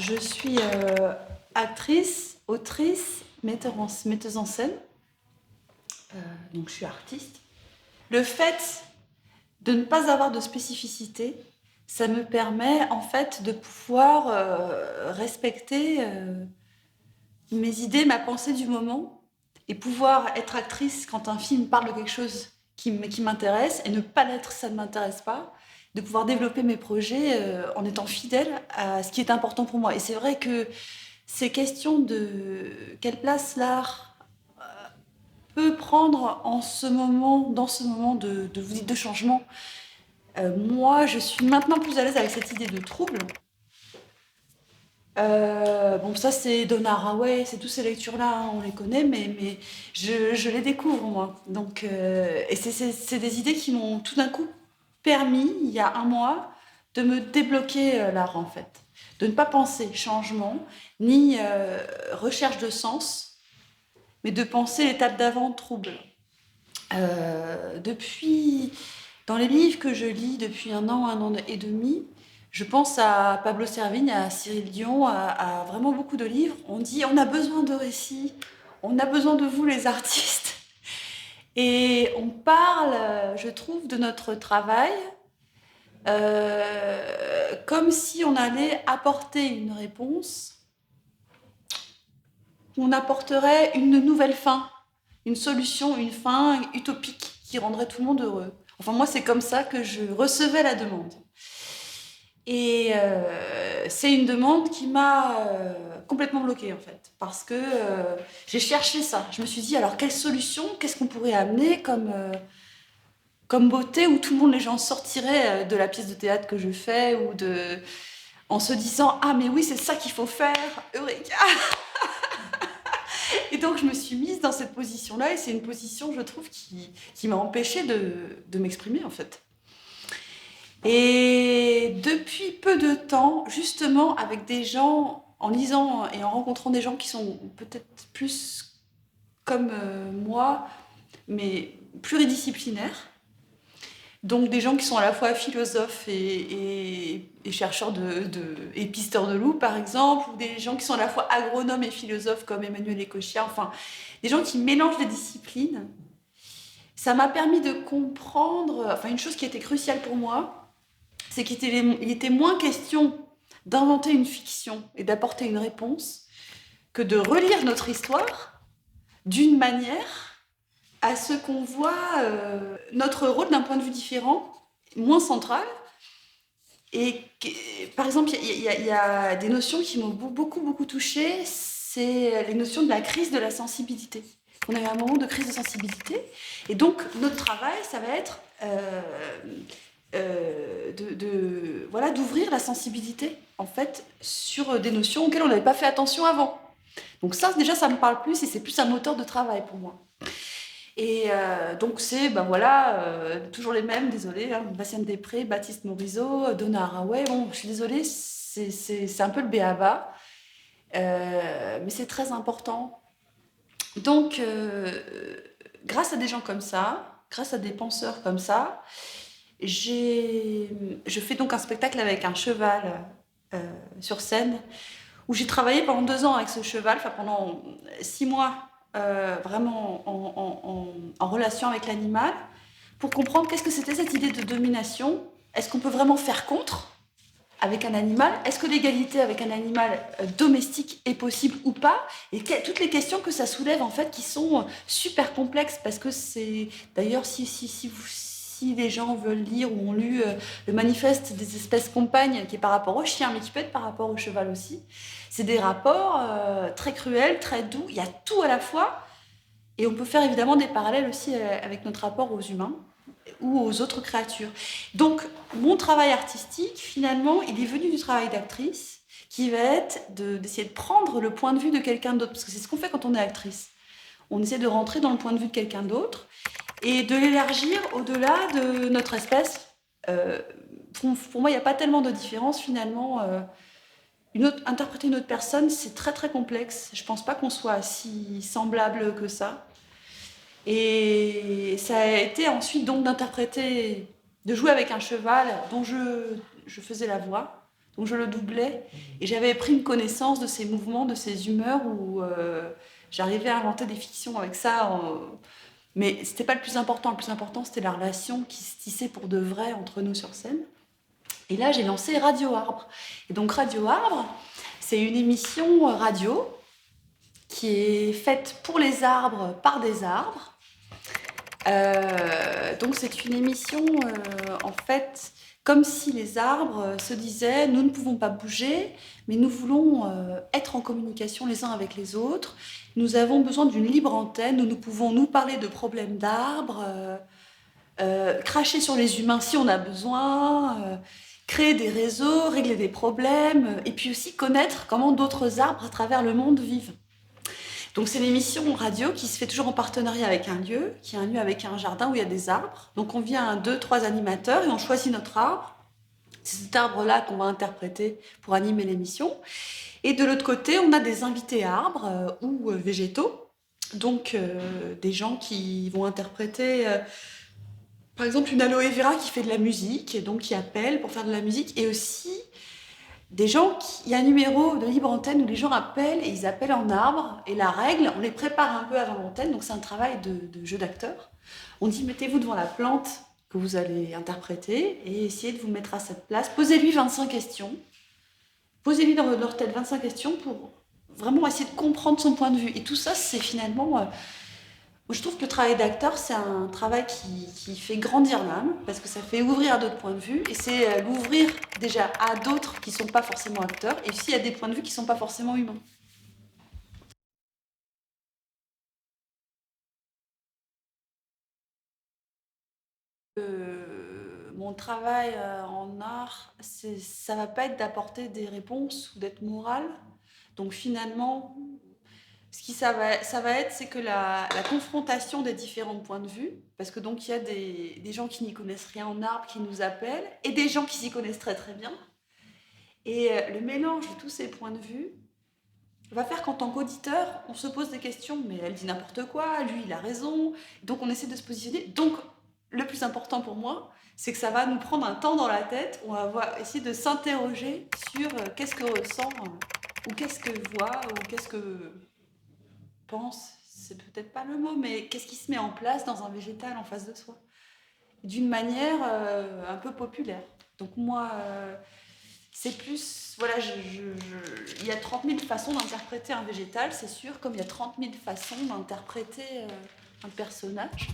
Je suis actrice, autrice, metteuse en scène. Donc je suis artiste. Le fait de ne pas avoir de spécificité, ça me permet en fait de pouvoir respecter mes idées, ma pensée du moment et pouvoir être actrice quand un film parle de quelque chose qui m'intéresse et ne pas l'être, ça ne m'intéresse pas. De pouvoir développer mes projets en étant fidèle à ce qui est important pour moi. Et c'est vrai que ces questions de quelle place l'art peut prendre en ce moment, dans ce moment de changement. Moi, je suis maintenant plus à l'aise avec cette idée de trouble. Bon, ça, c'est Donna Haraway, c'est toutes ces lectures-là, hein, on les connaît, mais je les découvre, moi. Donc, et c'est des idées qui m'ont tout d'un coup permis, il y a un mois, de me débloquer l'art, en fait. De ne pas penser changement, ni recherche de sens, mais de penser l'étape d'avant, trouble. Depuis, dans les livres que je lis depuis un an et demi, je pense à Pablo Servigne, à Cyril Dion, à vraiment beaucoup de livres. On dit on a besoin de récits, on a besoin de vous les artistes. Et on parle, je trouve, de notre travail comme si on allait apporter une réponse, on apporterait une nouvelle fin, une solution, une fin utopique qui rendrait tout le monde heureux. Enfin, moi, c'est comme ça que je recevais la demande. Et c'est une demande qui m'a complètement bloquée, en fait. Parce que j'ai cherché ça. Je me suis dit, alors, quelle solution, qu'est-ce qu'on pourrait amener comme beauté où tout le monde, les gens sortiraient de la pièce de théâtre que je fais ou en se disant, ah, mais oui, c'est ça qu'il faut faire, Eureka! Et donc, je me suis mise dans cette position-là, et c'est une position, je trouve, qui m'a empêchée de m'exprimer, en fait. Et depuis peu de temps, justement, avec des gens, en lisant et en rencontrant des gens qui sont peut-être plus comme moi, mais pluridisciplinaires, donc des gens qui sont à la fois philosophes et chercheurs et pisteurs de loups, par exemple, ou des gens qui sont à la fois agronomes et philosophes comme Emmanuel Écochia, enfin, des gens qui mélangent les disciplines. Ça m'a permis de comprendre, enfin une chose qui était cruciale pour moi, c'est qu'il était moins question d'inventer une fiction et d'apporter une réponse que de relire notre histoire d'une manière à ce qu'on voit notre rôle d'un point de vue différent, moins central. Et par exemple, il y a des notions qui m'ont beaucoup touchée, c'est les notions de la crise de la sensibilité. On a eu un moment de crise de sensibilité, et donc notre travail, ça va être voilà, d'ouvrir la sensibilité en fait sur des notions auxquelles on n'avait pas fait attention avant. Donc ça, déjà, ça me parle plus et c'est plus un moteur de travail pour moi. Et donc c'est, ben voilà, toujours les mêmes, désolé, hein, Bastien Després, Baptiste Morisot, Donna Haraway, bon, je suis désolée, c'est un peu le b.a.-ba, mais c'est très important. Donc, grâce à des gens comme ça, grâce à des penseurs comme ça, je fais donc un spectacle avec un cheval sur scène, où j'ai travaillé pendant 2 ans avec ce cheval, enfin pendant 6 mois, vraiment en relation avec l'animal, pour comprendre qu'est-ce que c'était cette idée de domination. Est-ce qu'on peut vraiment faire contre avec un animal? Est-ce que l'égalité avec un animal domestique est possible ou pas? Et toutes les questions que ça soulève, en fait, qui sont super complexes, parce que c'est... D'ailleurs, si les gens veulent lire ou ont lu le manifeste des espèces compagnes, qui est par rapport au chien, mais qui peut être par rapport au cheval aussi, c'est des rapports très cruels, très doux, il y a tout à la fois, et on peut faire évidemment des parallèles aussi avec notre rapport aux humains ou aux autres créatures. Donc, mon travail artistique, finalement, il est venu du travail d'actrice, qui va être d'essayer de prendre le point de vue de quelqu'un d'autre, parce que c'est ce qu'on fait quand on est actrice. On essaie de rentrer dans le point de vue de quelqu'un d'autre, et de l'élargir au-delà de notre espèce. Euh, pour moi, il n'y a pas tellement de différence, finalement. Interpréter une autre personne, c'est très très complexe. Je ne pense pas qu'on soit si semblable que ça. Et ça a été ensuite donc d'interpréter, de jouer avec un cheval dont je faisais la voix, Donc je le doublais et j'avais pris une connaissance de ses mouvements, de ses humeurs où j'arrivais à inventer des fictions avec ça. Mais c'était pas le plus important. Le plus important, c'était la relation qui se tissait pour de vrai entre nous sur scène. Et là, j'ai lancé Radio Arbre. Et donc Radio Arbre, c'est une émission radio qui est faite pour les arbres, par des arbres. Donc c'est une émission, en fait, comme si les arbres se disaient, nous ne pouvons pas bouger, mais nous voulons être en communication les uns avec les autres. Nous avons besoin d'une libre antenne où nous pouvons nous parler de problèmes d'arbres, cracher sur les humains si on a besoin, créer des réseaux, régler des problèmes, et puis aussi connaître comment d'autres arbres à travers le monde vivent. Donc c'est une émission radio qui se fait toujours en partenariat avec un lieu, qui est un lieu avec un jardin où il y a des arbres. Donc on vient à 2-3 animateurs et on choisit notre arbre. C'est cet arbre-là qu'on va interpréter pour animer l'émission. Et de l'autre côté, on a des invités arbres ou végétaux. Donc des gens qui vont interpréter, par exemple, une aloe vera qui fait de la musique, et donc qui appelle pour faire de la musique. Et aussi des gens il y a un numéro de libre antenne où les gens appellent et ils appellent en arbre. Et la règle, on les prépare un peu avant l'antenne, donc c'est un travail de jeu d'acteur. On dit mettez-vous devant la plante que vous allez interpréter et essayez de vous mettre à cette place. Posez-lui 25 questions. Posez-lui dans leur tête 25 questions pour vraiment essayer de comprendre son point de vue. Et tout ça, c'est finalement... je trouve que le travail d'acteur, c'est un travail qui fait grandir l'âme, parce que ça fait ouvrir à d'autres points de vue, et c'est l'ouvrir déjà à d'autres qui ne sont pas forcément acteurs, et aussi à des points de vue qui ne sont pas forcément humains. Mon travail en art, ça va pas être d'apporter des réponses ou d'être morale. Donc finalement, ça va être, c'est que la confrontation des différents points de vue, parce que donc il y a des gens qui n'y connaissent rien en art qui nous appellent, et des gens qui s'y connaissent très très bien. Et le mélange de tous ces points de vue va faire qu'en tant qu'auditeur, on se pose des questions, mais elle dit n'importe quoi, lui il a raison, donc on essaie de se positionner. Donc le plus important pour moi, c'est que ça va nous prendre un temps dans la tête, on va essayer de s'interroger sur qu'est-ce que ressent, ou qu'est-ce que voit, ou qu'est-ce que pense, c'est peut-être pas le mot, mais qu'est-ce qui se met en place dans un végétal en face de soi, d'une manière un peu populaire. Donc moi, c'est plus, voilà, il y a 30 000 façons d'interpréter un végétal, c'est sûr, comme il y a 30 000 façons d'interpréter un personnage.